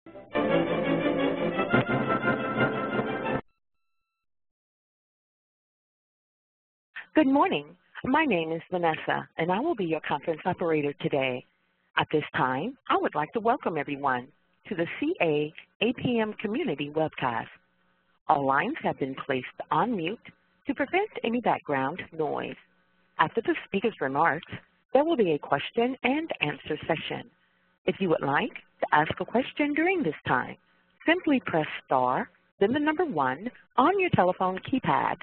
Good morning. My name is Vanessa, and I will be your conference operator today. At this time, I would like to welcome everyone to the CA APM Community Webcast. All lines have been placed on mute to prevent any background noise. After the speaker's remarks, there will be a question and answer session. If you would like to ask a question during this time, simply press star, then the number 1 on your telephone keypad.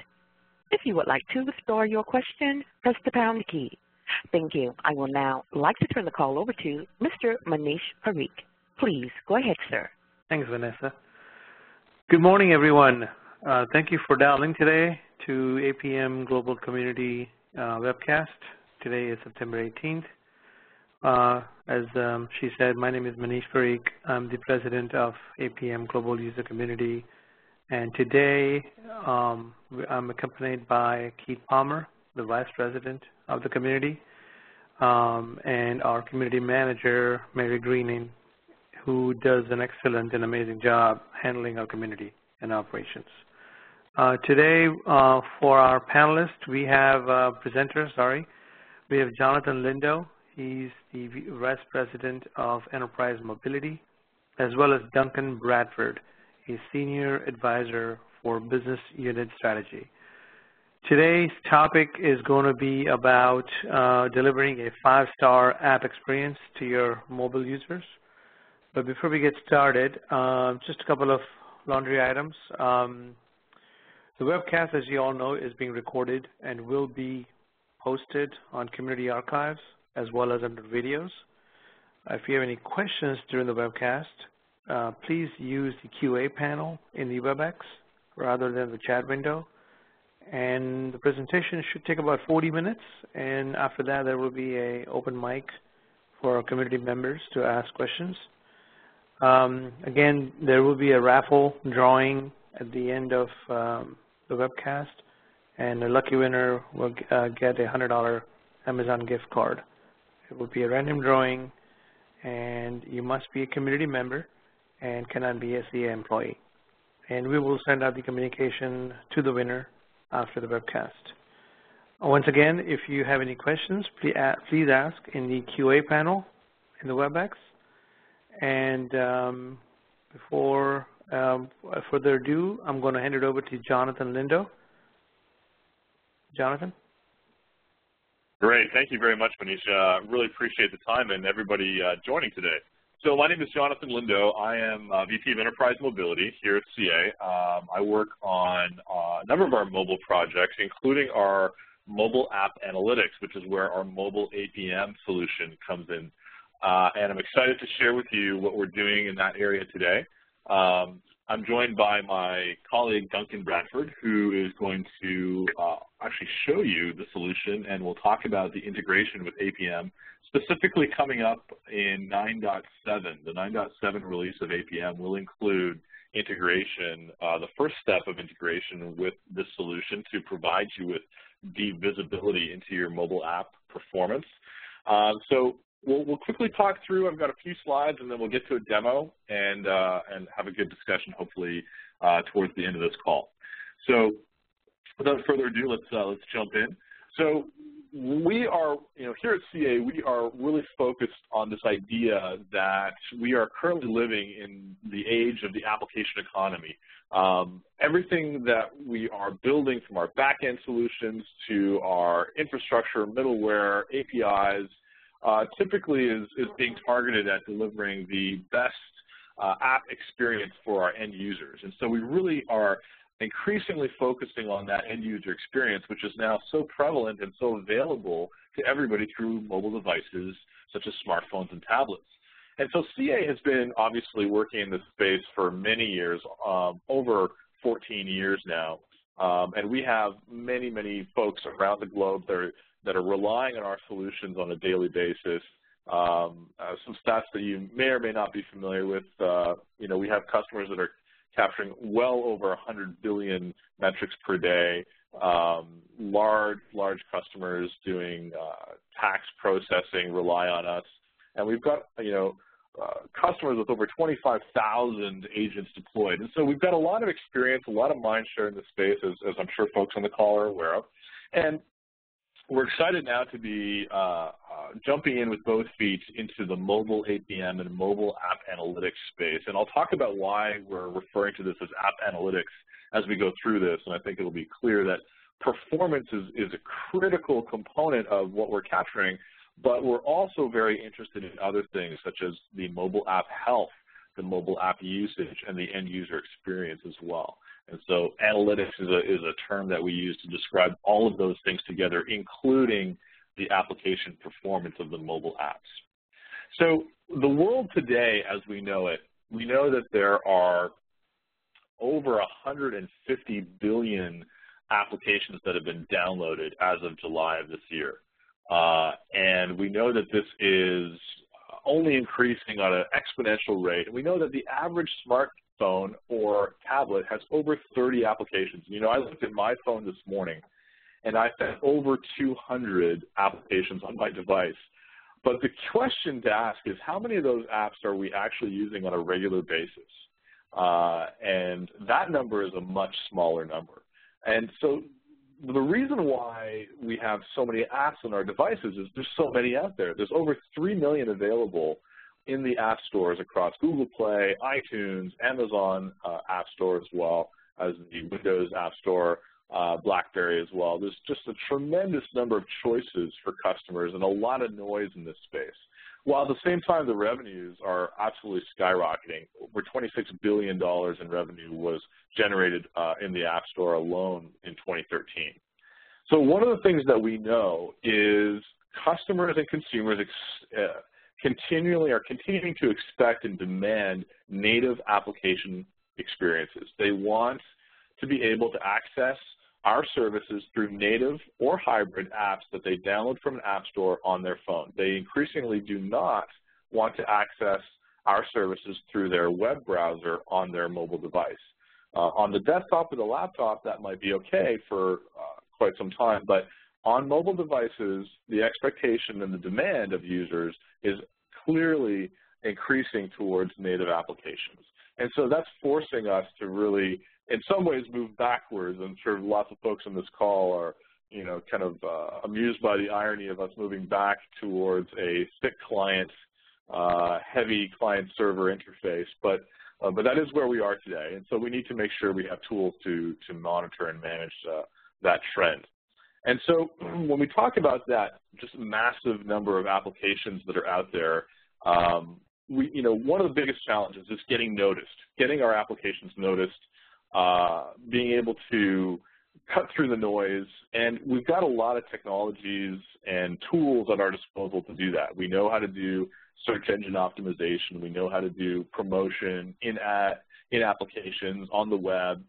If you would like to withdraw your question, press the pound key. Thank you. I will now like to turn the call over to Mr. Manish Parikh. Please go ahead, sir. Thanks, Vanessa. Good morning, everyone. Thank you for dialing today to APM Global Community Webcast. Today is September 18th. As she said, my name is Manish Parikh. I'm the president of APM Global User Community. And today, I'm accompanied by Keith Palmer, the vice president of the community, and our community manager, Mary Greening, who does an excellent and amazing job handling our community and operations. Today, for our panelists, we have presenters, we have Jonathan Lindo. He's the vice president of enterprise mobility, as well as Duncan Bradford, a senior advisor for business unit strategy. Today's topic is going to be about delivering a 5-star app experience to your mobile users. But before we get started, just a couple of laundry items. The webcast, as you all know, is being recorded and will be posted on Community Archives as well as under videos. If you have any questions during the webcast, please use the QA panel in the WebEx rather than the chat window. And the presentation should take about 40 minutes, and after that there will be an open mic for our community members to ask questions. Again, there will be a raffle drawing at the end of the webcast, and the lucky winner will get a $100 Amazon gift card. It will be a random drawing, and you must be a community member and cannot be a CA employee. And we will send out the communication to the winner after the webcast. Once again, if you have any questions, please ask in the QA panel in the WebEx. And before further ado, I'm going to hand it over to Jonathan Lindo. Jonathan? Great. Thank you very much, Manish. Really appreciate the time and everybody joining today. So my name is Jonathan Lindo. I am VP of Enterprise Mobility here at CA. I work on a number of our mobile projects, including our mobile app analytics, which is where our mobile APM solution comes in. And I'm excited to share with you what we're doing in that area today. I'm joined by my colleague, Duncan Bradford, who is going to actually show you the solution, and we'll talk about the integration with APM, specifically coming up in 9.7. The 9.7 release of APM will include integration, the first step of integration with this solution to provide you with deep visibility into your mobile app performance. So we'll quickly talk through. I've got a few slides, and then we'll get to a demo and have a good discussion, hopefully, towards the end of this call. So without further ado, let's jump in. So we are, here at CA, we are really focused on this idea that we are currently living in the age of the application economy. Everything that we are building, from our back-end solutions to our infrastructure, middleware, APIs, typically is being targeted at delivering the best app experience for our end users. And so we really are increasingly focusing on that end user experience, which is now so prevalent and so available to everybody through mobile devices such as smartphones and tablets. And so CA has been obviously working in this space for many years, over 14 years now. And we have many, many folks around the globe that are relying on our solutions on a daily basis. Some stats that you may or may not be familiar with, we have customers that are capturing well over 100 billion metrics per day, large customers doing tax processing rely on us. And we've got, customers with over 25,000 agents deployed. And so we've got a lot of experience, a lot of mind share in this space, as I'm sure folks on the call are aware of. And we're excited now to be jumping in with both feet into the mobile APM and mobile app analytics space. And I'll talk about why we're referring to this as app analytics as we go through this. And I think it'll be clear that performance is a critical component of what we're capturing, but we're also very interested in other things such as the mobile app health, the mobile app usage, and the end user experience as well. And so analytics is a term that we use to describe all of those things together, including the application performance of the mobile apps. So the world today, as we know it, we know that there are over 150 billion applications that have been downloaded as of July of this year. And we know that this is only increasing on an exponential rate. And we know that the average smartphone or tablet has over 30 applications. You know, I looked at my phone this morning, and I had over 200 applications on my device. But the question to ask is, how many of those apps are we actually using on a regular basis? And that number is a much smaller number. And so the reason why we have so many apps on our devices is there's so many out there. There's over 3 million available in the app stores across Google Play, iTunes, Amazon App Store, as well as the Windows App Store, BlackBerry as well. There's just a tremendous number of choices for customers and a lot of noise in this space. While at the same time, the revenues are absolutely skyrocketing. Over $26 billion in revenue was generated in the App Store alone in 2013. So one of the things that we know is customers and consumers are continuing to expect and demand native application experiences. They want to be able to access our services through native or hybrid apps that they download from an app store on their phone. They increasingly do not want to access our services through their web browser on their mobile device. On the desktop or the laptop, that might be okay for quite some time, but on mobile devices, the expectation and the demand of users is clearly increasing towards native applications. And so that's forcing us to really, in some ways, move backwards. I'm sure lots of folks on this call are, you know, kind of amused by the irony of us moving back towards a thick client, heavy client-server interface. But that is where we are today, and so we need to make sure we have tools to monitor and manage that trend. And so when we talk about that just massive number of applications that are out there, one of the biggest challenges is getting noticed, getting our applications noticed, being able to cut through the noise, and we've got a lot of technologies and tools at our disposal to do that. We know how to do search engine optimization. We know how to do promotion in applications, on the web.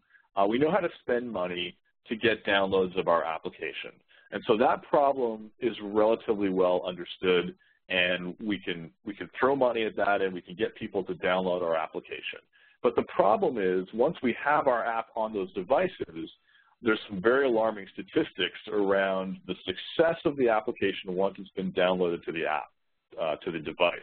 We know how to spend money to get downloads of our application. And so that problem is relatively well understood, and we can throw money at that, and we can get people to download our application. But the problem is, once we have our app on those devices, there's some very alarming statistics around the success of the application once it's been downloaded to the app, to the device.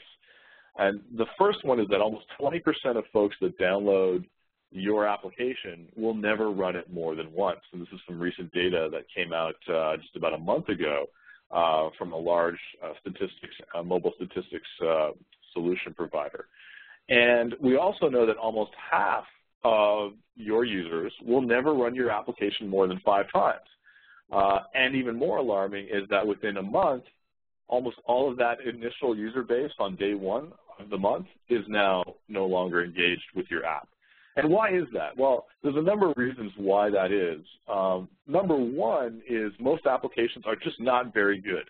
And the first one is that almost 20% of folks that download your application will never run it more than once. And this is some recent data that came out just about a month ago from a large mobile statistics solution provider. And we also know that almost half of your users will never run your application more than 5 times. And even more alarming is that within a month, almost all of that initial user base on day 1 of the month is now no longer engaged with your app. And why is that? Well, there's a number of reasons why that is. Number one is most applications are just not very good.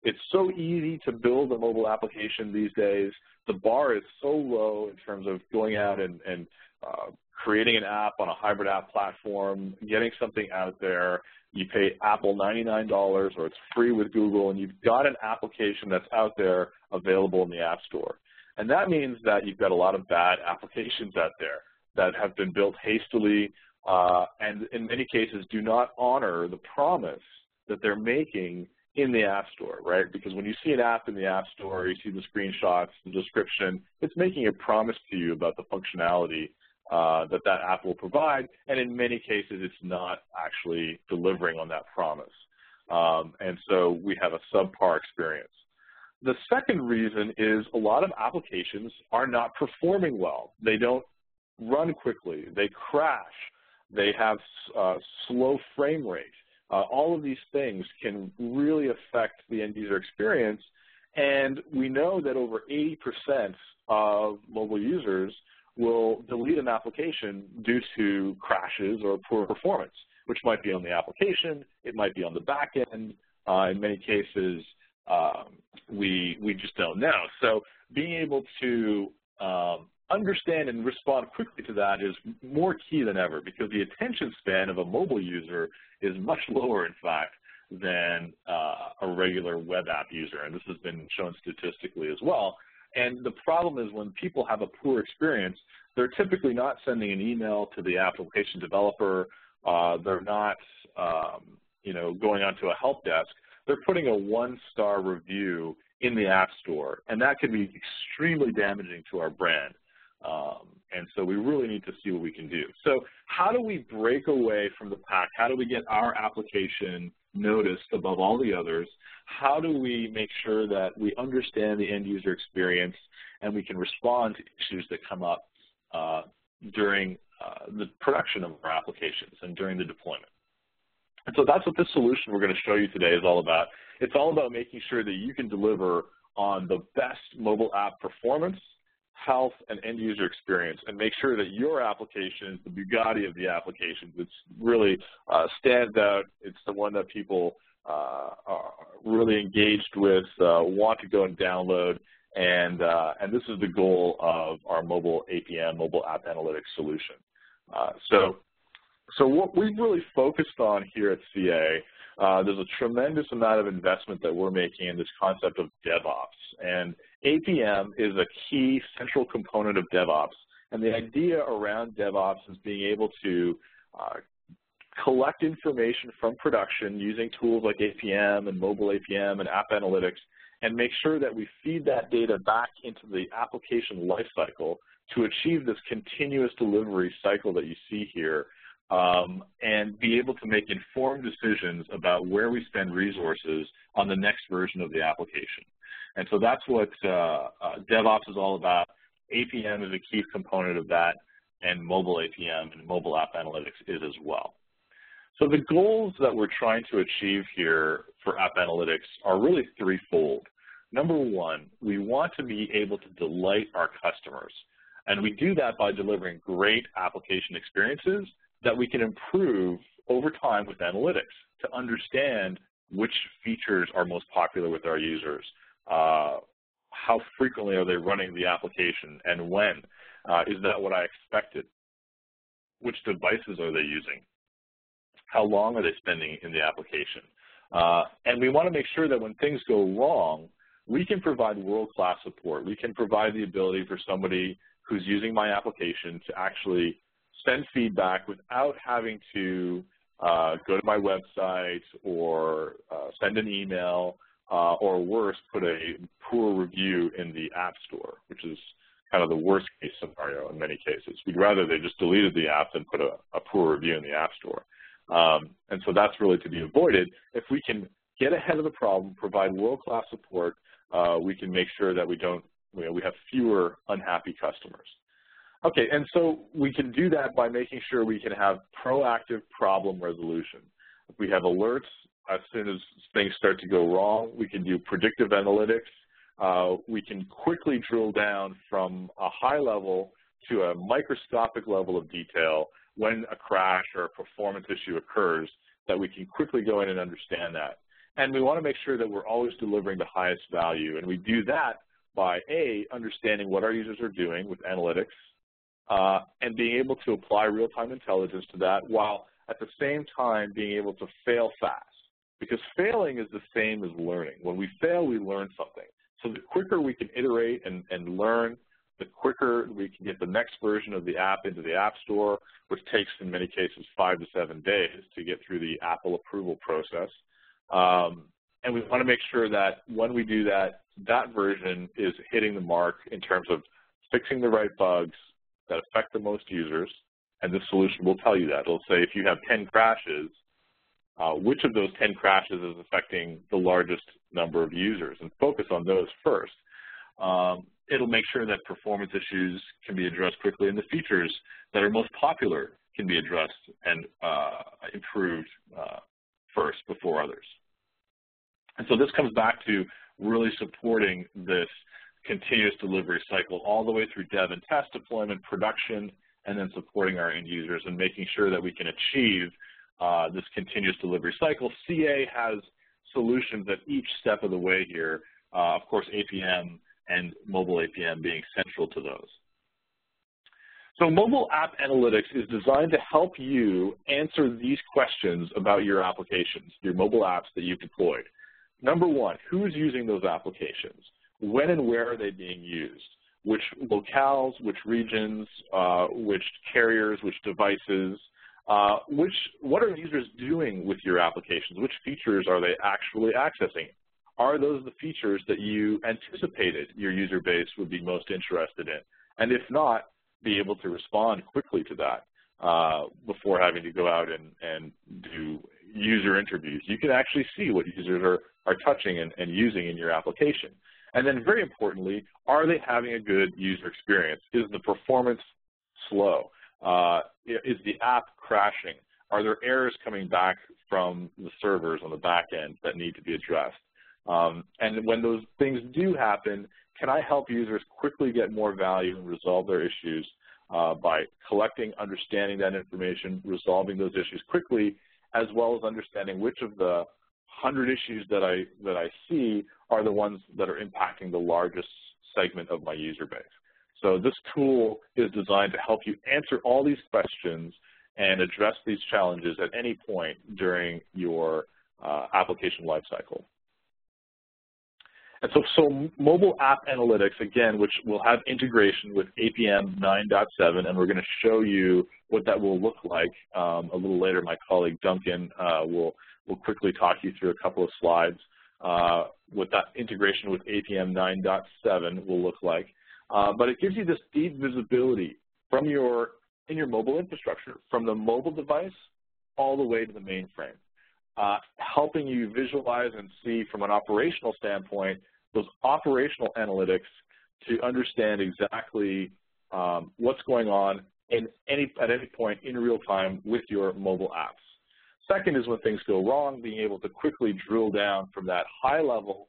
It's so easy to build a mobile application these days. The bar is so low in terms of going out and creating an app on a hybrid app platform, getting something out there. You pay Apple $99 or it's free with Google, and you've got an application that's out there available in the App Store. And that means that you've got a lot of bad applications out there that have been built hastily and in many cases do not honor the promise that they're making in the App Store, right? Because when you see an app in the App Store, you see the screenshots, the description, it's making a promise to you about the functionality that app will provide, and in many cases it's not actually delivering on that promise. And so we have a subpar experience. The second reason is a lot of applications are not performing well. They don't run quickly, they crash, they have slow frame rate. All of these things can really affect the end user experience, and we know that over 80% of mobile users will delete an application due to crashes or poor performance, which might be on the application, it might be on the back end. In many cases, we just don't know. So being able to understand and respond quickly to that is more key than ever, because the attention span of a mobile user is much lower, in fact, than a regular web app user, and this has been shown statistically as well. And the problem is when people have a poor experience, they're typically not sending an email to the application developer, they're not going onto a help desk, they're putting a 1-star review in the App Store, and that can be extremely damaging to our brand. And so we really need to see what we can do. So how do we break away from the pack? How do we get our application noticed above all the others? How do we make sure that we understand the end user experience and we can respond to issues that come up during the production of our applications and during the deployment? And so that's what this solution we're going to show you today is all about. It's all about making sure that you can deliver on the best mobile app performance, health, and end user experience, and make sure that your application is the Bugatti of the applications. It's really stands out. It's the one that people are really engaged with, want to go and download, and this is the goal of our mobile APM, mobile app analytics solution. So what we've really focused on here at CA, there's a tremendous amount of investment that we're making in this concept of DevOps. And APM is a key central component of DevOps. And the idea around DevOps is being able to collect information from production using tools like APM and mobile APM and app analytics, and make sure that we feed that data back into the application lifecycle to achieve this continuous delivery cycle that you see here, and be able to make informed decisions about where we spend resources on the next version of the application. And so that's what DevOps is all about. APM is a key component of that, and mobile APM and mobile app analytics is as well. So the goals that we're trying to achieve here for app analytics are really threefold. Number one, we want to be able to delight our customers. And we do that by delivering great application experiences that we can improve over time with analytics to understand which features are most popular with our users, how frequently are they running the application, and when. Is that what I expected? Which devices are they using? How long are they spending in the application? And we want to make sure that when things go wrong, we can provide world-class support. We can provide the ability for somebody who's using my application to actually send feedback without having to go to my website or send an email or worse, put a poor review in the App Store, which is kind of the worst case scenario in many cases. We'd rather they just deleted the app than put a poor review in the App Store. And so that's really to be avoided. If we can get ahead of the problem, provide world-class support, we can make sure that we have fewer unhappy customers. Okay, and so we can do that by making sure we can have proactive problem resolution. If we have alerts, as soon as things start to go wrong, we can do predictive analytics. We can quickly drill down from a high level to a microscopic level of detail when a crash or a performance issue occurs, that we can quickly go in and understand that. And we want to make sure that we're always delivering the highest value. And we do that by, A, understanding what our users are doing with analytics, and being able to apply real-time intelligence to that, while at the same time being able to fail fast. Because failing is the same as learning. When we fail, we learn something. So the quicker we can iterate and learn, the quicker we can get the next version of the app into the App Store, which takes, in many cases, 5 to 7 days to get through the Apple approval process. and we want to make sure that when we do that, that version is hitting the mark in terms of fixing the right bugs that affect the most users, and this solution will tell you that. It'll say if you have 10 crashes, which of those 10 crashes is affecting the largest number of users, and focus on those first. It'll make sure that performance issues can be addressed quickly, and the features that are most popular can be addressed and improved first before others. And so this comes back to really supporting this continuous delivery cycle all the way through dev and test, deployment, production, and then supporting our end users and making sure that we can achieve this continuous delivery cycle. CA has solutions at each step of the way here, of course APM and mobile APM being central to those. So mobile app analytics is designed to help you answer these questions about your applications, your mobile apps that you've deployed. Number one, who's using those applications? When and where are they being used? Which locales, which regions, which carriers, which devices, what are users doing with your applications? Which features are they actually accessing? Are those the features that you anticipated your user base would be most interested in? And if not, be able to respond quickly to that before having to go out and do user interviews. You can actually see what users are touching and using in your application. And then very importantly, are they having a good user experience? Is the performance slow? Is the app crashing? Are there errors coming back from the servers on the back end that need to be addressed? And when those things do happen, can I help users quickly get more value and resolve their issues by collecting, understanding that information, resolving those issues quickly, as well as understanding which of the 100 issues that I see are the ones that are impacting the largest segment of my user base. So this tool is designed to help you answer all these questions and address these challenges at any point during your application lifecycle. And so mobile app analytics, again, which will have integration with APM 9.7, and we're going to show you what that will look like a little later. My colleague Duncan will quickly talk you through a couple of slides what that integration with APM 9.7 will look like. But it gives you this deep visibility from in your mobile infrastructure, from the mobile device all the way to the mainframe, helping you visualize and see from an operational standpoint those operational analytics to understand exactly what's going on at any point in real time with your mobile apps. Second is when things go wrong, being able to quickly drill down from that high level,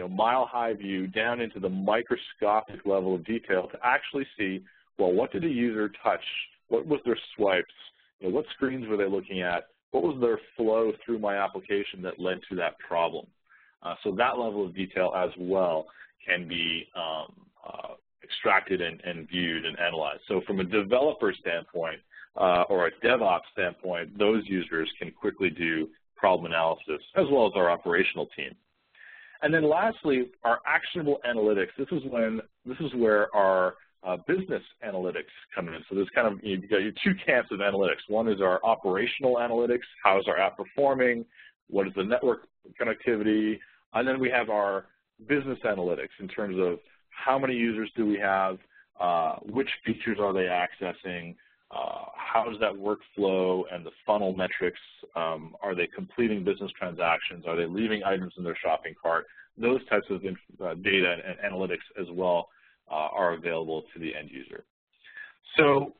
mile-high view down into the microscopic level of detail to actually see, well, what did a user touch? What was their swipes? What screens were they looking at? What was their flow through my application that led to that problem? So that level of detail as well can be extracted and viewed and analyzed. So from a developer standpoint or a DevOps standpoint, those users can quickly do problem analysis as well as our operational team. And then lastly, our actionable analytics. This is where our business analytics come in. So there's you've got your two camps of analytics. One is our operational analytics. How is our app performing? What is the network connectivity? And then we have our business analytics in terms of how many users do we have? Which features are they accessing? How does that workflow and the funnel metrics, are they completing business transactions? Are they leaving items in their shopping cart? Those types of data and analytics as well are available to the end user. So,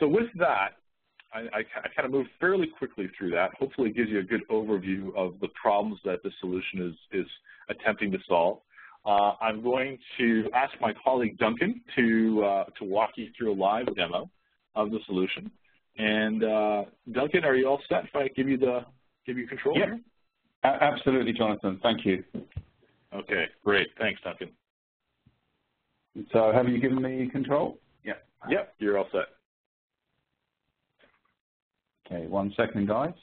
with that, I kind of moved fairly quickly through that. Hopefully it gives you a good overview of the problems that the solution is attempting to solve. I'm going to ask my colleague Duncan to walk you through a live demo of the solution. And Duncan, are you all set if I give you control? Yep. Absolutely, Jonathan. Thank you. Okay, great. Thanks, Duncan. So have you given me control? Yeah. Yep, you're all set. Okay, 1 second, guys.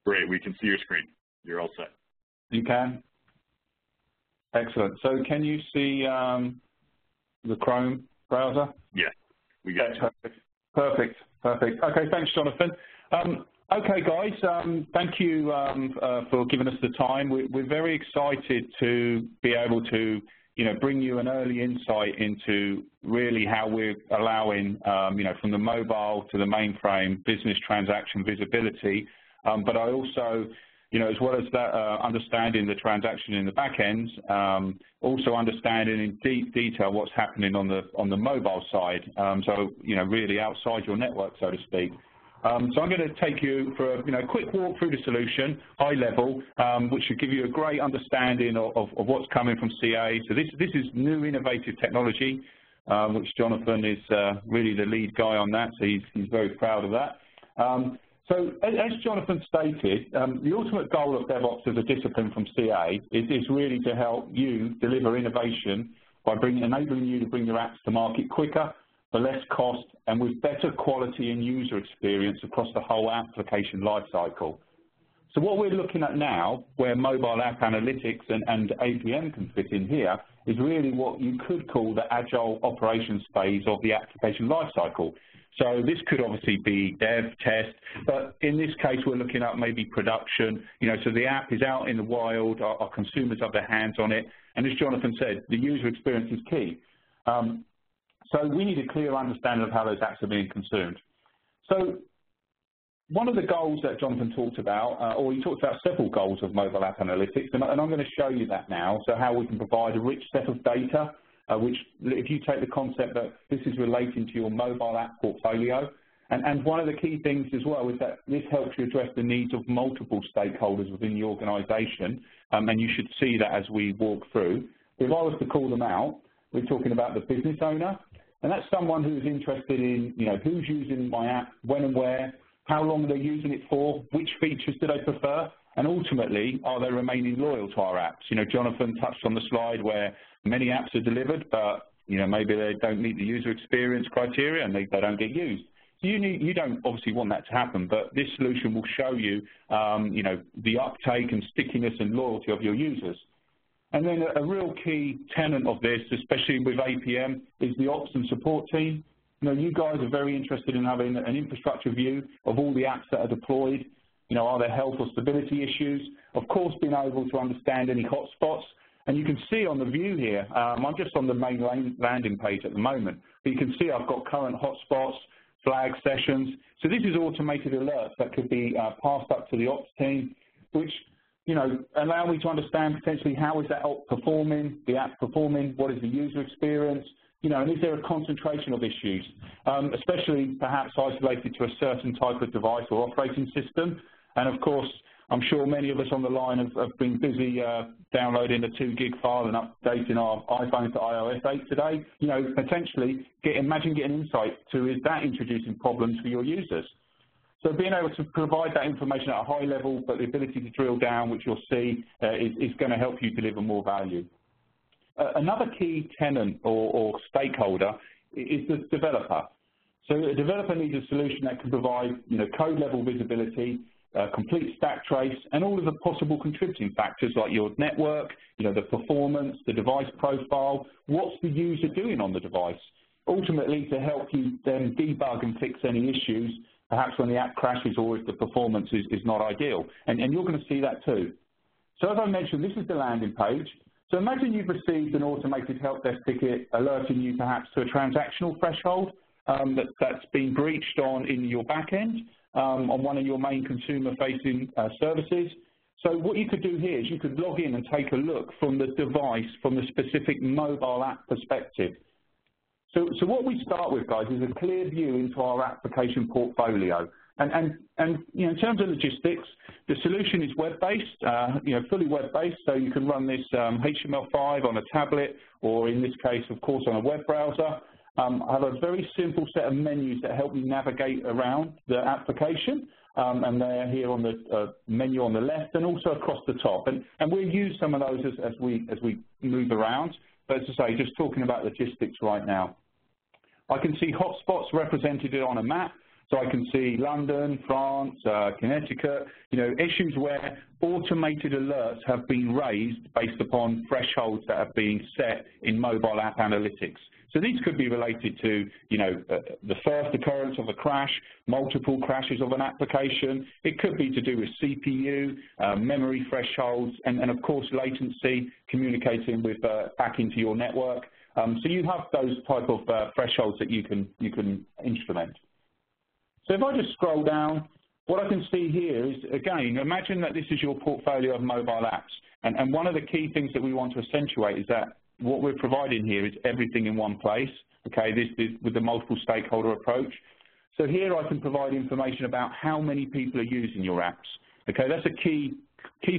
Great. We can see your screen. You're all set. You can? Excellent. So can you see the Chrome browser? Yes, we got it. Perfect. Perfect. Okay, thanks, Jonathan. Okay, guys, thank you for giving us the time. We're very excited to be able to, bring you an early insight into really how we're allowing, from the mobile to the mainframe business transaction visibility. But I also, as well as that, understanding the transaction in the back end, also understanding in deep detail what's happening on the mobile side. So, really outside your network, so to speak. So I'm going to take you for a quick walk through the solution, high level, which should give you a great understanding of what's coming from CA. So this is new innovative technology, which Jonathan is really the lead guy on that, so he's very proud of that. So as Jonathan stated, the ultimate goal of DevOps as a discipline from CA is really to help you deliver innovation by enabling you to bring your apps to market quicker, for less cost, and with better quality and user experience across the whole application lifecycle. So what we're looking at now, where mobile app analytics and APM can fit in here, is really what you could call the agile operations phase of the application lifecycle. So this could obviously be dev, test, but in this case we're looking at maybe production, so the app is out in the wild, our consumers have their hands on it, and as Jonathan said, the user experience is key. So we need a clear understanding of how those apps are being consumed. So one of the goals that Jonathan talked about, or he talked about several goals of mobile app analytics, and I'm going to show you that now, so how we can provide a rich set of data, which if you take the concept that this is relating to your mobile app portfolio, and one of the key things as well is that this helps you address the needs of multiple stakeholders within the organization, and you should see that as we walk through. If I was to call them out, we're talking about the business owner, and that's someone who's interested in, who's using my app, when and where, how long are they using it for, which features do they prefer, and ultimately, are they remaining loyal to our apps? Jonathan touched on the slide where many apps are delivered, but, maybe they don't meet the user experience criteria and they don't get used. So you don't obviously want that to happen, but this solution will show you, the uptake and stickiness and loyalty of your users. And then a real key tenet of this, especially with APM, is the ops and support team. You guys are very interested in having an infrastructure view of all the apps that are deployed. Are there health or stability issues? Of course, being able to understand any hotspots. And you can see on the view here, I'm just on the main landing page at the moment, but you can see I've got current hotspots, flag sessions. So this is automated alerts that could be passed up to the ops team, which allow me to understand potentially how is that performing, the app performing, what is the user experience, and is there a concentration of issues, especially perhaps isolated to a certain type of device or operating system. And of course, I'm sure many of us on the line have been busy downloading a 2 gig file and updating our iPhone to iOS 8 today. Potentially, imagine getting insight to, is that introducing problems for your users? So being able to provide that information at a high level, but the ability to drill down, which you'll see, is going to help you deliver more value. Another key tenant or stakeholder is the developer. So a developer needs a solution that can provide code-level visibility, complete stack trace, and all of the possible contributing factors like your network, the performance, the device profile, what's the user doing on the device, ultimately to help you then debug and fix any issues, perhaps when the app crashes or if the performance is not ideal. And you're going to see that too. So as I mentioned, this is the landing page. So imagine you've received an automated help desk ticket alerting you perhaps to a transactional threshold that's been breached in your back end on one of your main consumer-facing services. So what you could do here is you could log in and take a look from the device, from the specific mobile app perspective. So what we start with, guys, is a clear view into our application portfolio. And in terms of logistics, the solution is web-based, fully web-based, so you can run this HTML5 on a tablet, or in this case, of course, on a web browser. I have a very simple set of menus that help you navigate around the application, and they're here on the menu on the left and also across the top. And we'll use some of those as we move around. But as I say, just talking about logistics right now. I can see hotspots represented on a map, So I can see London, France, Connecticut, issues where automated alerts have been raised based upon thresholds that have been set in mobile app analytics. So these could be related to, the first occurrence of a crash, multiple crashes of an application. It could be to do with CPU, memory thresholds, and of course latency, communicating with back into your network. So you have those type of thresholds that you can instrument. So if I just scroll down, what I can see here is, again, imagine that this is your portfolio of mobile apps. And one of the key things that we want to accentuate is that what we're providing here is everything in one place, okay, this is with the multiple stakeholder approach. So here I can provide information about how many people are using your apps. Okay, that's a key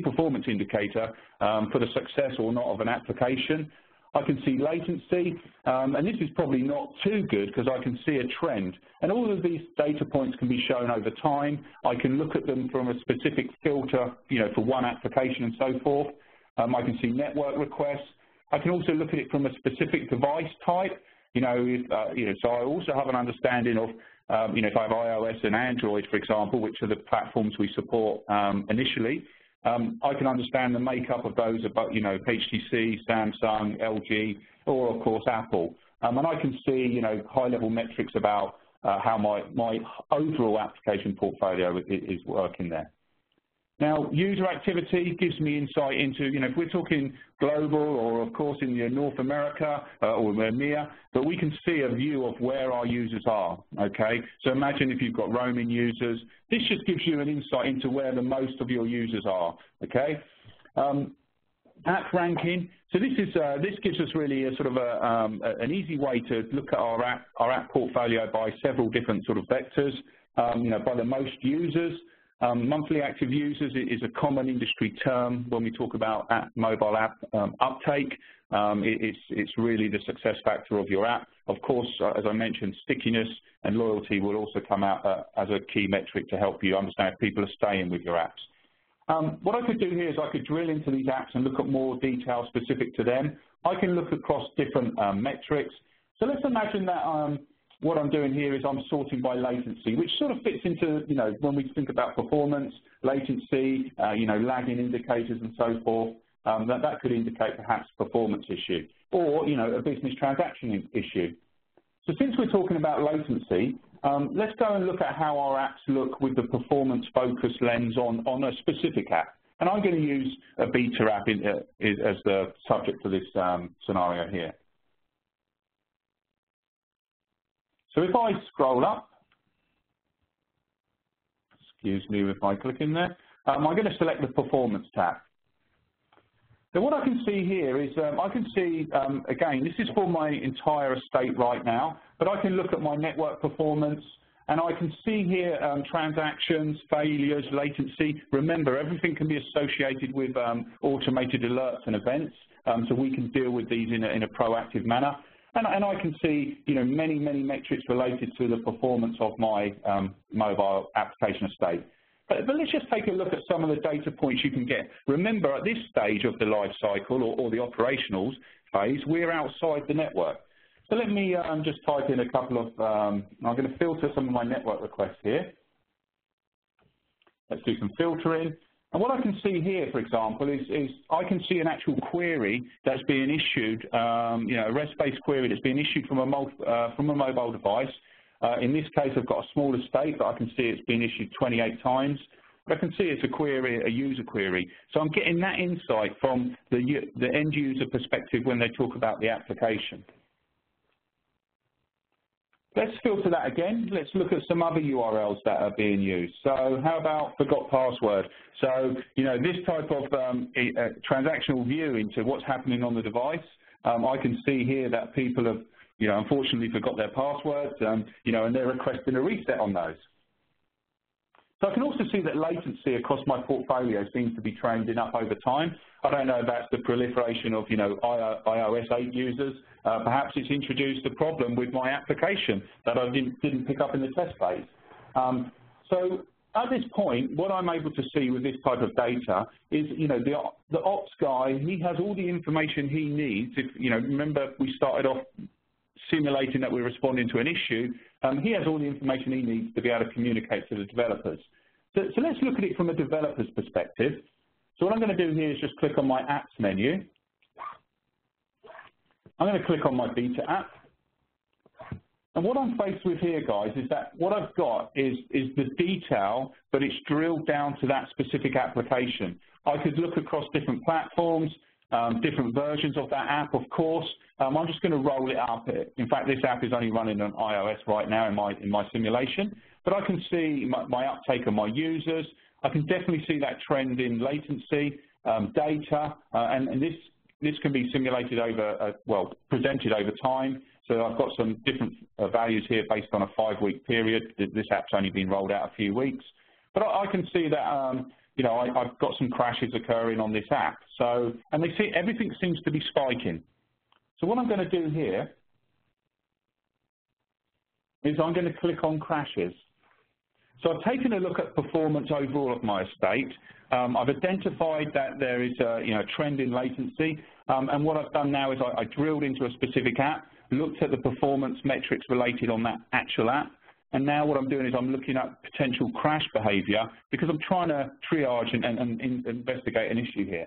performance indicator for the success or not of an application. I can see latency, and this is probably not too good because I can see a trend. And all of these data points can be shown over time. I can look at them from a specific filter, for one application and so forth. I can see network requests. I can also look at it from a specific device type. So I also have an understanding of, if I have iOS and Android, for example, which are the platforms we support initially. I can understand the makeup of those about, HTC, Samsung, LG, or of course Apple. And I can see, high-level metrics about how my overall application portfolio is working there. Now, user activity gives me insight into, if we're talking global or, of course, in North America or EMEA, but we can see a view of where our users are, okay? So imagine if you've got roaming users. This just gives you an insight into where the most of your users are, okay? App ranking. So this gives us really a sort of an easy way to look at our app portfolio by several different sort of vectors, by the most users. Monthly active users is a common industry term when we talk about mobile app uptake. It's really the success factor of your app. Of course, as I mentioned, stickiness and loyalty will also come out as a key metric to help you understand if people are staying with your apps. What I could do here is I could drill into these apps and look at more detail specific to them. I can look across different metrics. So let's imagine that what I'm doing here is I'm sorting by latency, which sort of fits into, when we think about performance, latency, lagging indicators and so forth, that could indicate perhaps performance issue or, a business transaction issue. So since we're talking about latency, let's go and look at how our apps look with the performance focus lens on a specific app. And I'm going to use a beta app as the subject for this scenario here. So if I scroll up, excuse me if I click in there, I'm going to select the Performance tab. So what I can see here is I can see, again, this is for my entire estate right now, but I can look at my network performance, and I can see here transactions, failures, latency. Remember, everything can be associated with automated alerts and events, so we can deal with these in a proactive manner. And I can see, many metrics related to the performance of my mobile application estate. But let's just take a look at some of the data points you can get. Remember, at this stage of the life cycle or the operationals phase, we're outside the network. So let me just type in a couple of, I'm going to filter some of my network requests here. Let's do some filtering. And what I can see here, for example, is I can see an actual query that's being issued, a REST-based query that's being issued from a mobile device. In this case, I've got a small estate, but I can see it's been issued 28 times. But I can see it's a query, a user query. So I'm getting that insight from the end user perspective when they talk about the application. Let's filter that again. Let's look at some other URLs that are being used. So how about forgot password? So, this type of transactional view into what's happening on the device, I can see here that people have, unfortunately forgot their passwords, and they're requesting a reset on those. So I can also see that latency across my portfolio seems to be trending up over time. I don't know if that's the proliferation of, iOS 8 users. Perhaps it's introduced a problem with my application that I didn't pick up in the test phase. So at this point, what I'm able to see with this type of data is, the ops guy, he has all the information he needs. If, remember we started off simulating that we're responding to an issue, he has all the information he needs to be able to communicate to the developers. So let's look at it from a developer's perspective. So what I'm going to do here is just click on my apps menu. I'm going to click on my beta app. And what I'm faced with here, guys, is that what I've got is the detail, but it's drilled down to that specific application. I could look across different platforms, different versions of that app, of course. I'm just going to roll it up. In fact, this app is only running on iOS right now in my simulation. But I can see my uptake of my users. I can definitely see that trend in latency, data, and this can be simulated over, presented over time. So I've got some different values here based on a 5-week period. This app's only been rolled out a few weeks. But I can see that, I've got some crashes occurring on this app. So, and they see everything seems to be spiking. So what I'm going to do here is I'm going to click on crashes. So I've taken a look at performance overall of my estate. I've identified that there is a trend in latency, and what I've done now is I drilled into a specific app, looked at the performance metrics related on that actual app, and now what I'm doing is I'm looking at potential crash behavior because I'm trying to triage and investigate an issue here.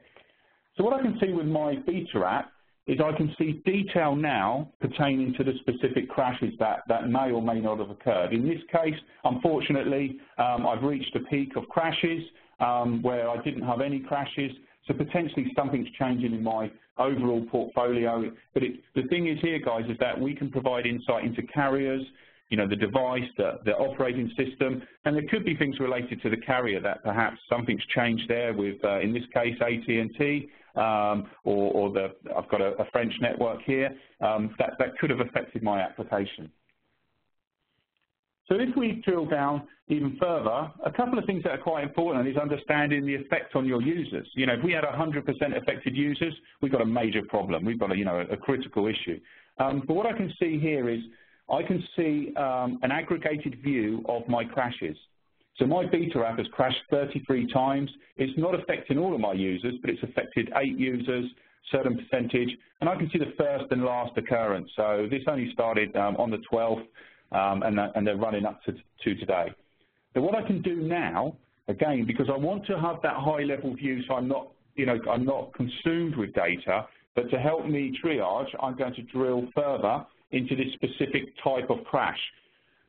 So what I can see with my beta app is I can see detail now pertaining to the specific crashes that may or may not have occurred. In this case, unfortunately, I've reached a peak of crashes where I didn't have any crashes, so potentially something's changing in my overall portfolio. But the thing is here, guys, is that we can provide insight into carriers, the device, the operating system, and there could be things related to the carrier that perhaps something's changed there with, in this case, AT&T, or I've got a French network here, that could have affected my application. So if we drill down even further, a couple of things that are quite important is understanding the effect on your users. If we had 100% affected users, we've got a major problem. We've got a critical issue. But what I can see here is I can see an aggregated view of my crashes. So my beta app has crashed 33 times. It's not affecting all of my users, but it's affected 8 users, certain percentage, and I can see the first and last occurrence. So this only started on the 12th, and they're running up to today. So what I can do now, again, because I want to have that high-level view, so I'm not, I'm not consumed with data, but to help me triage, I'm going to drill further into this specific type of crash.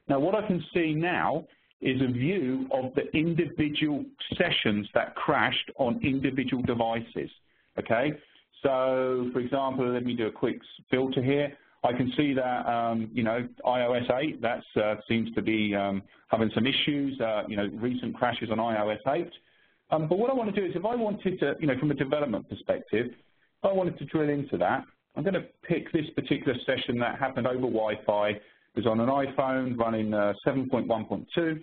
Now, what I can see now is a view of the individual sessions that crashed on individual devices, okay? So, for example, let me do a quick filter here. I can see that, iOS 8, that seems to be having some issues, recent crashes on iOS 8. But what I want to do is if I wanted to, from a development perspective, if I wanted to drill into that, I'm going to pick this particular session that happened over Wi-Fi. It was on an iPhone running 7.1.2.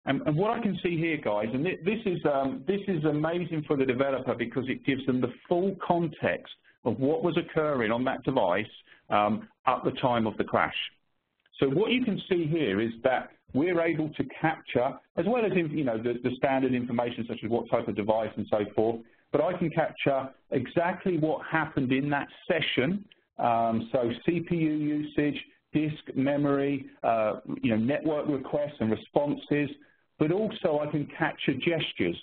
And what I can see here, guys, and this is amazing for the developer because it gives them the full context of what was occurring on that device at the time of the crash. So what you can see here is that we're able to capture, as well as the standard information such as what type of device and so forth, but I can capture exactly what happened in that session, so CPU usage, disk memory, network requests and responses, but also I can capture gestures.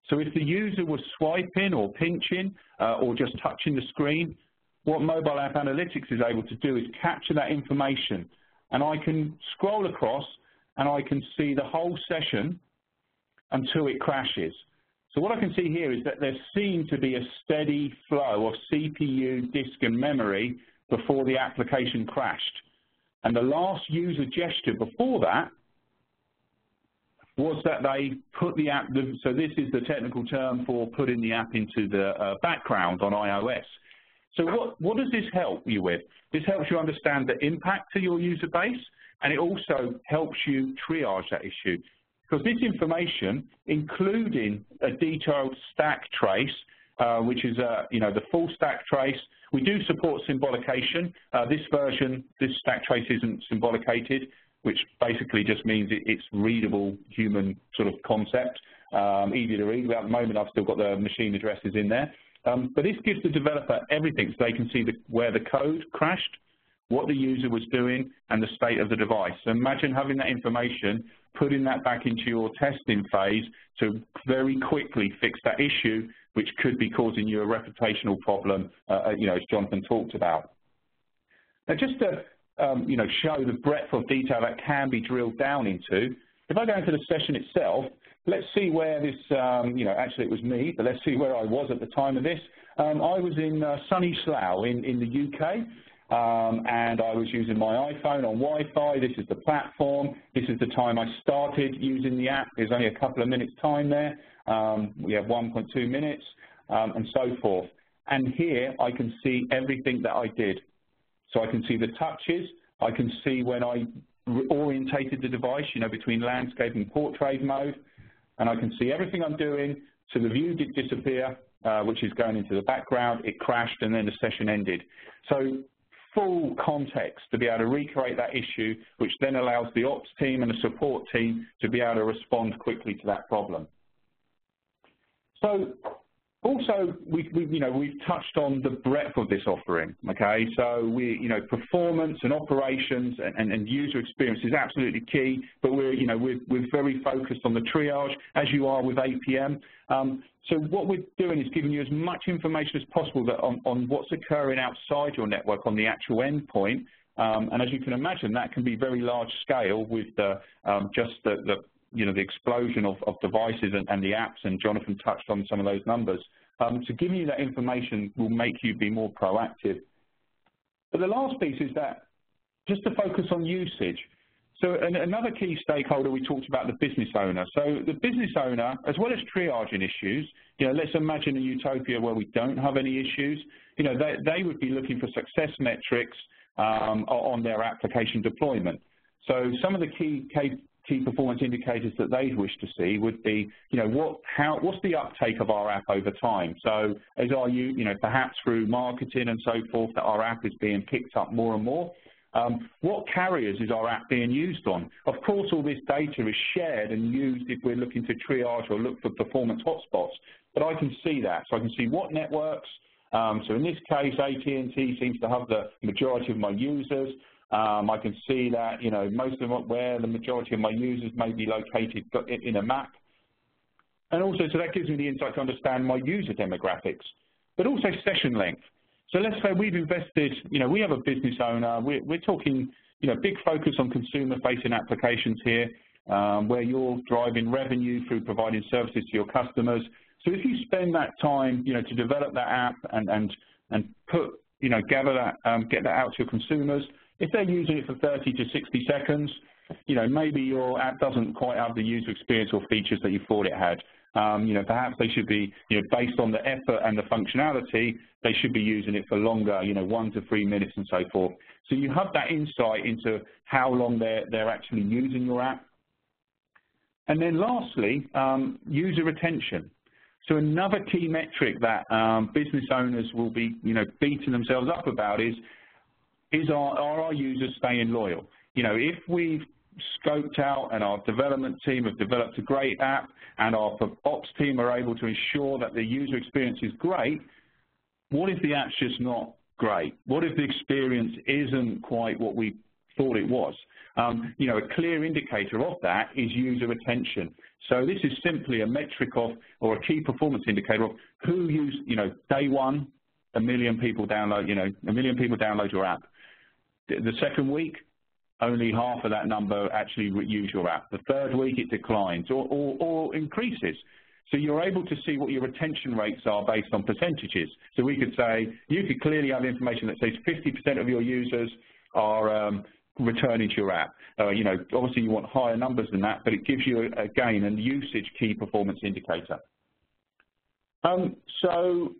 So if the user was swiping or pinching or just touching the screen, what Mobile App Analytics is able to do is capture that information. And I can scroll across and I can see the whole session until it crashes. So what I can see here is that there seemed to be a steady flow of CPU, disk, and memory before the application crashed. And the last user gesture before that was that they put the app, so this is the technical term for putting the app into the background on iOS. So what does this help you with? This helps you understand the impact to your user base, and it also helps you triage that issue. Because this information, including a detailed stack trace, which is the full stack trace. We do support symbolication. This version, this stack trace isn't symbolicated, which basically just means it's readable human sort of concept, easy to read. At the moment, I've still got the machine addresses in there. But this gives the developer everything, so they can see where the code crashed, what the user was doing, and the state of the device. So imagine having that information, putting that back into your testing phase to very quickly fix that issue, which could be causing you a reputational problem, as Jonathan talked about. Now, just to show the breadth of detail that can be drilled down into, if I go into the session itself, let's see where this, actually it was me, but let's see where I was at the time of this. I was in sunny Slough in the UK, and I was using my iPhone on Wi-Fi. This is the platform. This is the time I started using the app. There's only a couple of minutes time there. We have 1.2 minutes, and so forth. And here I can see everything that I did. So I can see the touches. I can see when I orientated the device, between landscape and portrait mode. And I can see everything I'm doing. So the view did disappear, which is going into the background. It crashed, and then the session ended. So full context to be able to recreate that issue, which then allows the ops team and the support team to be able to respond quickly to that problem. So also, we've touched on the breadth of this offering, okay? So performance and operations and user experience is absolutely key, but we're very focused on the triage, as you are with APM. So what we're doing is giving you as much information as possible on what's occurring outside your network on the actual endpoint. And as you can imagine, that can be very large scale with just the explosion of devices and the apps, and Jonathan touched on some of those numbers. So giving you that information will make you be more proactive. But the last piece is that just to focus on usage. So another key stakeholder, we talked about the business owner. So the business owner, as well as triaging issues, let's imagine a utopia where we don't have any issues. They would be looking for success metrics on their application deployment. So some of the key performance indicators that they wish to see would be, what's the uptake of our app over time? So are you, perhaps through marketing and so forth, that our app is being picked up more and more? What carriers is our app being used on? Of course, all this data is shared and used if we're looking to triage or look for performance hotspots, but I can see that. So I can see what networks. So in this case, AT&T seems to have the majority of my users. I can see that, most of them where the majority of my users may be located in a map. And also, so that gives me the insight to understand my user demographics, but also session length. So let's say we've invested, we have a business owner. We're talking, big focus on consumer-facing applications here, where you're driving revenue through providing services to your customers. So if you spend that time, to develop that app and put, gather that, get that out to your consumers, if they're using it for 30 to 60 seconds, maybe your app doesn't quite have the user experience or features that you thought it had. Perhaps they should be, based on the effort and the functionality, they should be using it for longer, 1 to 3 minutes and so forth. So you have that insight into how long they're actually using your app. And then lastly, user retention. So another key metric that business owners will be, beating themselves up about is are our users staying loyal? If we've scoped out and our development team have developed a great app and our ops team are able to ensure that the user experience is great, what if the app's just not great? What if the experience isn't quite what we thought it was? A clear indicator of that is user retention. So this is simply a metric of, or a key performance indicator of who used, day one, 1 million people download, 1 million people download your app. The second week, only half of that number actually use your app. The third week, it declines or increases. So you're able to see what your retention rates are based on percentages. So we could say, you could clearly have information that says 50% of your users are returning to your app. Obviously you want higher numbers than that, but it gives you, again, a usage key performance indicator. So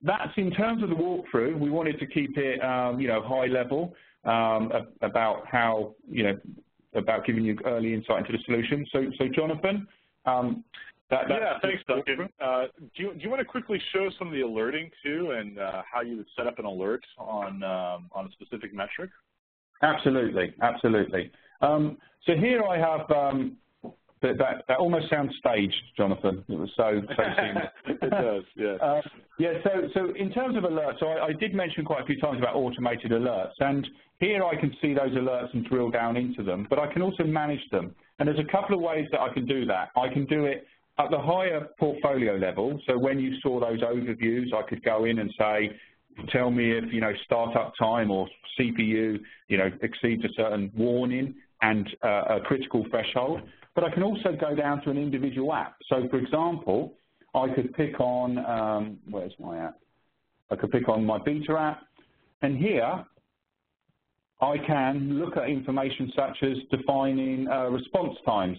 that's in terms of the walkthrough. We wanted to keep it, high level. About how, about giving you early insight into the solution. So Jonathan? Yeah, thanks, Duncan. Do you want to quickly show some of the alerting, too, and how you would set up an alert on a specific metric? Absolutely, absolutely. So here I have That almost sounds staged, Jonathan. It was so seamless. It does, yeah. Yeah, so in terms of alerts, so I did mention quite a few times about automated alerts, and here I can see those alerts and drill down into them, but I can also manage them. And there's a couple of ways that I can do that. I can do it at the higher portfolio level. So when you saw those overviews, I could go in and say, tell me if, startup time or CPU, exceeds a certain warning and a critical threshold. But I can also go down to an individual app. So, for example, I could pick on, where's my app? I could pick on my beta app, and here I can look at information such as defining response times.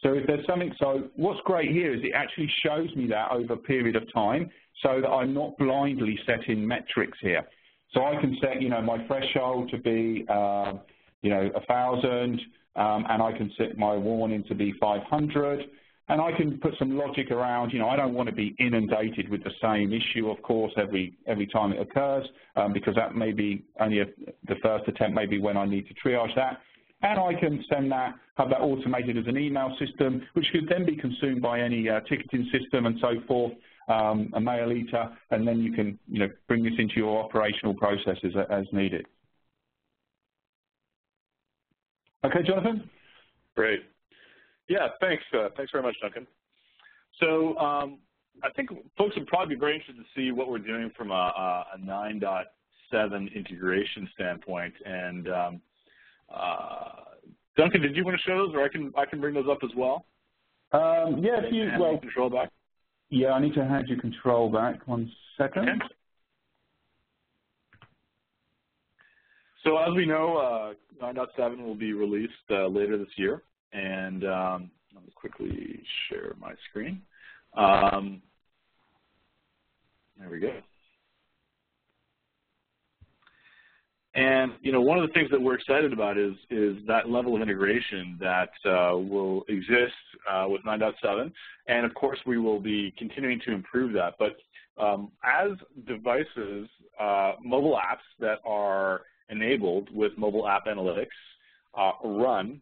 So if there's something, so what's great here is it actually shows me that over a period of time so that I'm not blindly setting metrics here. So I can set, my threshold to be, 1,000, and I can set my warning to be 500, and I can put some logic around, I don't want to be inundated with the same issue, of course, every time it occurs, because that may be only the first attempt, maybe when I need to triage that. And I can send that, have that automated as an email system, which could then be consumed by any ticketing system and so forth, a mail eater, and then you can, bring this into your operational processes as needed. Okay, Jonathan? Great. Yeah, thanks. Thanks very much, Duncan. So I think folks would probably be very interested to see what we're doing from a 9.7 integration standpoint. And Duncan, did you want to show those, or I can bring those up as well? Yeah, if you well, control back. Yeah, I need to hand you control back. 1 second. Okay. So as we know, 9.7 will be released later this year, and let me quickly share my screen. There we go. And one of the things that we're excited about is that level of integration that will exist with 9.7, and of course we will be continuing to improve that. But as devices, mobile apps that are enabled with mobile app analytics run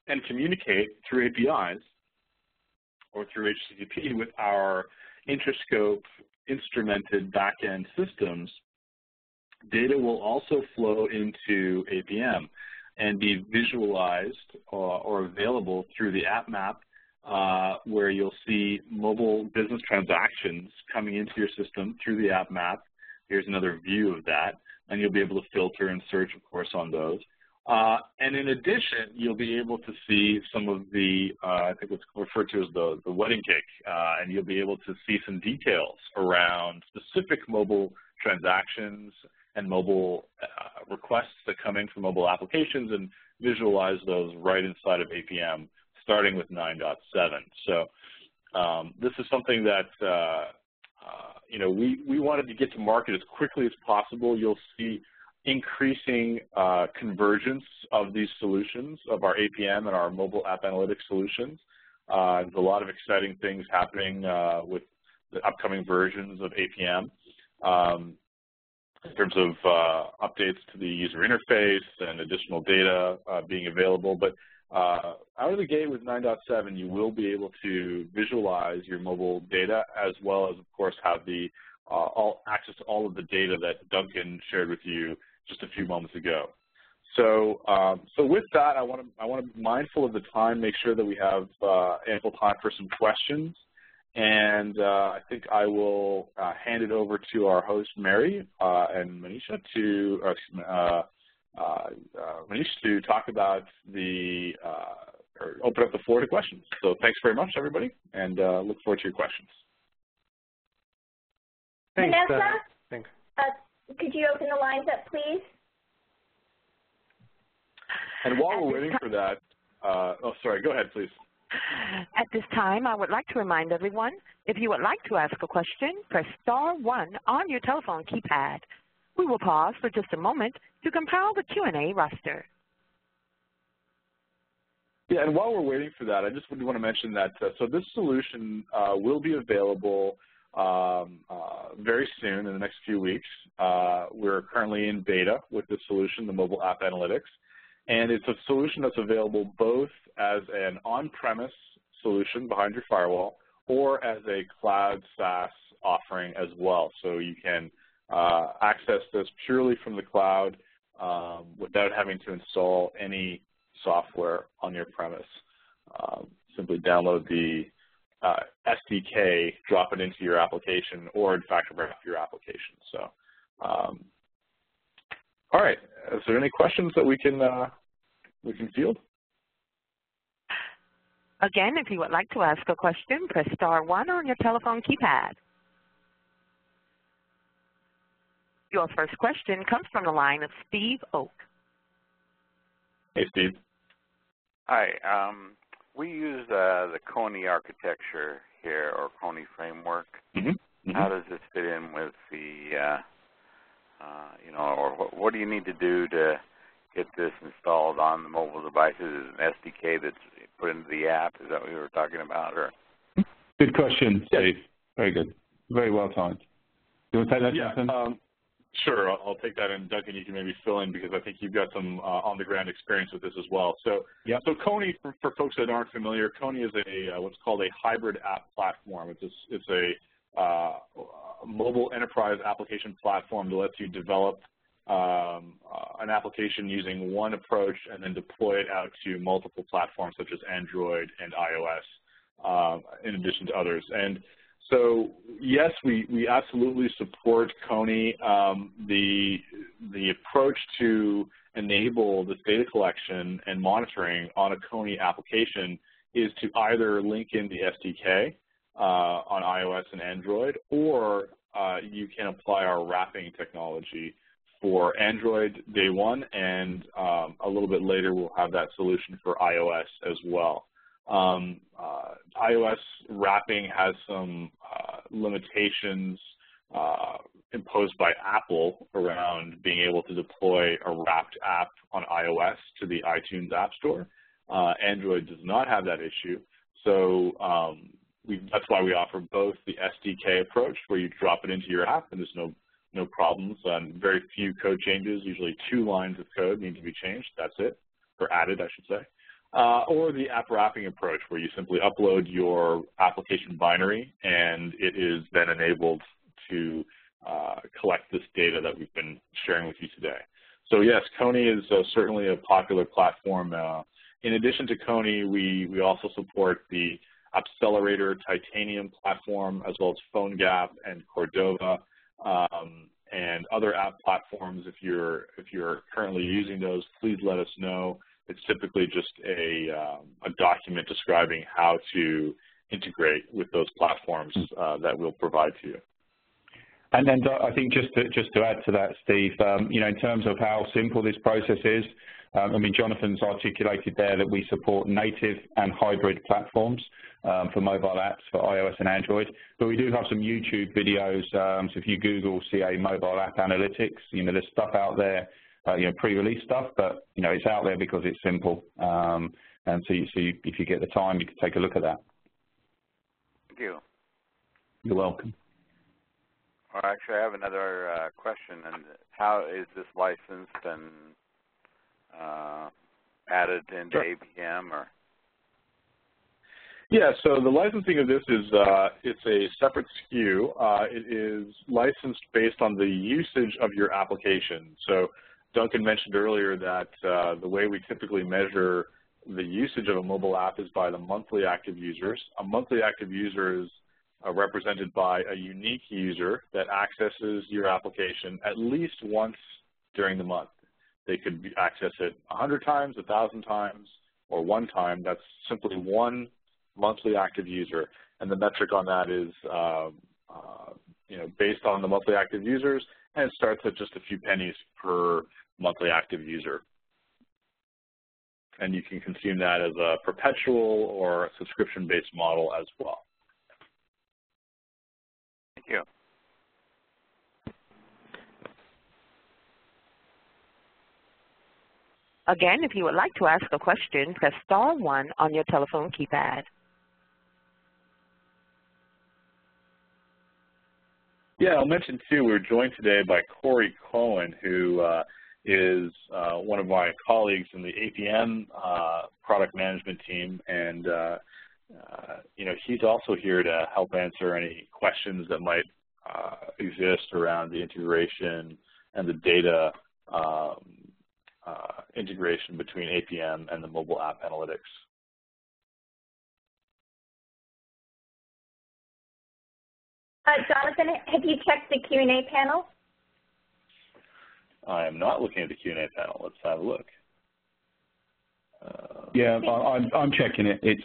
and communicate through APIs or through HTTP with our Interscope instrumented backend systems, data will also flow into APM and be visualized or available through the app map, where you'll see mobile business transactions coming into your system through the app map. Here's another view of that, and you'll be able to filter and search, of course, on those. And in addition, you'll be able to see some of the, I think what's referred to as the wedding cake, and you'll be able to see some details around specific mobile transactions and mobile requests that come in from mobile applications, and visualize those right inside of APM, starting with 9.7. So this is something that we wanted to get to market as quickly as possible. You'll see increasing convergence of these solutions, of our APM and our mobile app analytics solutions. There's a lot of exciting things happening with the upcoming versions of APM. In terms of updates to the user interface and additional data being available. But out of the gate with 9.7, you will be able to visualize your mobile data, as well as, of course, have the access to all of the data that Duncan shared with you just a few moments ago. So, with that, I want to be mindful of the time, make sure that we have ample time for some questions. And I think I will hand it over to our host, Mary and Manisha, to talk about or open up the floor to questions. So thanks very much, everybody, and look forward to your questions. Thanks. Vanessa, thanks. Could you open the lines up, please? And while we're waiting for that, oh, sorry, go ahead, please. At this time, I would like to remind everyone, if you would like to ask a question, press *1 on your telephone keypad. We will pause for just a moment to compile the Q&A roster. Yeah, and while we're waiting for that, I just want to mention that, so this solution will be available very soon, in the next few weeks. We're currently in beta with this solution, the mobile app analytics. And it's a solution that's available both as an on-premise solution behind your firewall or as a cloud SaaS offering as well. So you can access this purely from the cloud without having to install any software on your premise. Simply download the SDK, drop it into your application, or in fact wrap your application. So, all right. Is there any questions that we can field? Again, if you would like to ask a question, press *1 on your telephone keypad. Your first question comes from the line of Steve Oak. Hey, Steve. Hi. We use the Coney architecture here, or Coney framework. How does this fit in with the, or what do you need to do to get this installed on the mobile devices? Is it an SDK that's put into the app? Is that what you were talking about? Or? Good question, Steve. Very good. Very well timed. You want to take that, Jonathan? Sure, I'll take that, and Duncan, you can maybe fill in because I think you've got some on-the-ground experience with this as well. So, so Coney, for folks that aren't familiar, Coney is a what's called a hybrid app platform. It's a mobile enterprise application platform that lets you develop an application using one approach and then deploy it out to multiple platforms such as Android and iOS, in addition to others. And so, yes, we absolutely support Coney. The approach to enable this data collection and monitoring on a Coney application is to either link in the SDK on iOS and Android, or you can apply our wrapping technology for Android day one, and a little bit later we'll have that solution for iOS as well. iOS wrapping has some limitations imposed by Apple around being able to deploy a wrapped app on iOS to the iTunes App Store. Android does not have that issue, so that's why we offer both the SDK approach, where you drop it into your app and there's no problems, very few code changes, usually 2 lines of code need to be changed, that's it, or added, I should say. Or the app wrapping approach, where you simply upload your application binary and it is then enabled to collect this data that we've been sharing with you today. So yes, Coney is certainly a popular platform. In addition to Coney, we also support the Accelerator Titanium platform, as well as PhoneGap and Cordova, and other app platforms. If you're currently using those, please let us know. It's typically just a document describing how to integrate with those platforms that we'll provide to you. And then I think just to add to that, Steve, in terms of how simple this process is, I mean, Jonathan's articulated there that we support native and hybrid platforms for mobile apps for iOS and Android, but we do have some YouTube videos. So if you Google CA mobile app analytics, there's stuff out there, pre-release stuff, but it's out there because it's simple. And so if you get the time, you can take a look at that. Thank you. You're welcome. Well, actually, I have another question. And how is this licensed and added into APM? Or? Yeah, so the licensing of this is it's a separate SKU. It is licensed based on the usage of your application. So Duncan mentioned earlier that the way we typically measure the usage of a mobile app is by the monthly active users. A monthly active user is represented by a unique user that accesses your application at least once during the month. They could access it 100 times, 1,000 times, or one time. That's simply one monthly active user. And the metric on that is based on the monthly active users, and it starts at just a few pennies per monthly active user. And you can consume that as a perpetual or a subscription-based model as well. Thank you. Again, if you would like to ask a question, press *1 on your telephone keypad. Yeah, I'll mention too, we're joined today by Corey Cohen, who is one of my colleagues in the APM product management team, and he's also here to help answer any questions that might exist around the integration and the data integration between APM and the mobile app analytics. Jonathan, have you checked the Q&A panel? I am not looking at the Q&A panel. Let's have a look. Yeah, I'm checking it. It's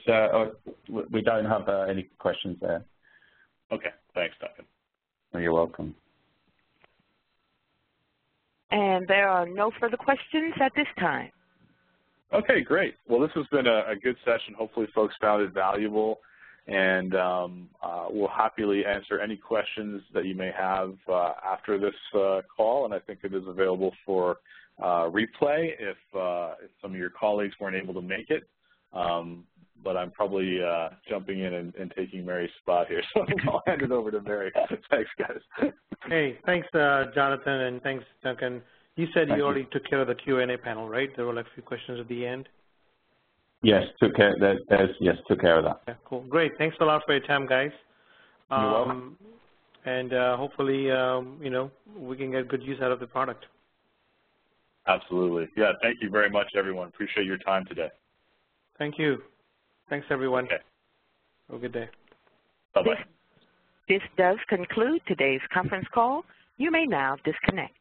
we don't have any questions there. Okay, thanks, Duncan. You're welcome. And there are no further questions at this time. Okay, great. Well, this has been a good session. Hopefully folks found it valuable, and we'll happily answer any questions that you may have after this call, and I think it is available for replay if some of your colleagues weren't able to make it. But I'm probably jumping in and taking Mary's spot here, so I'll hand it over to Mary. Thanks, guys. Hey, thanks, Jonathan, and thanks, Duncan. You said you already took care of the Q&A panel, right? There were like a few questions at the end. Yes, took care of that. Yeah, cool. Great. Thanks a lot for your time, guys. You're welcome. And hopefully, we can get good use out of the product. Absolutely. Yeah, thank you very much, everyone. Appreciate your time today. Thank you. Thanks, everyone. Okay. Have a good day. Bye-bye. This does conclude today's conference call. You may now disconnect.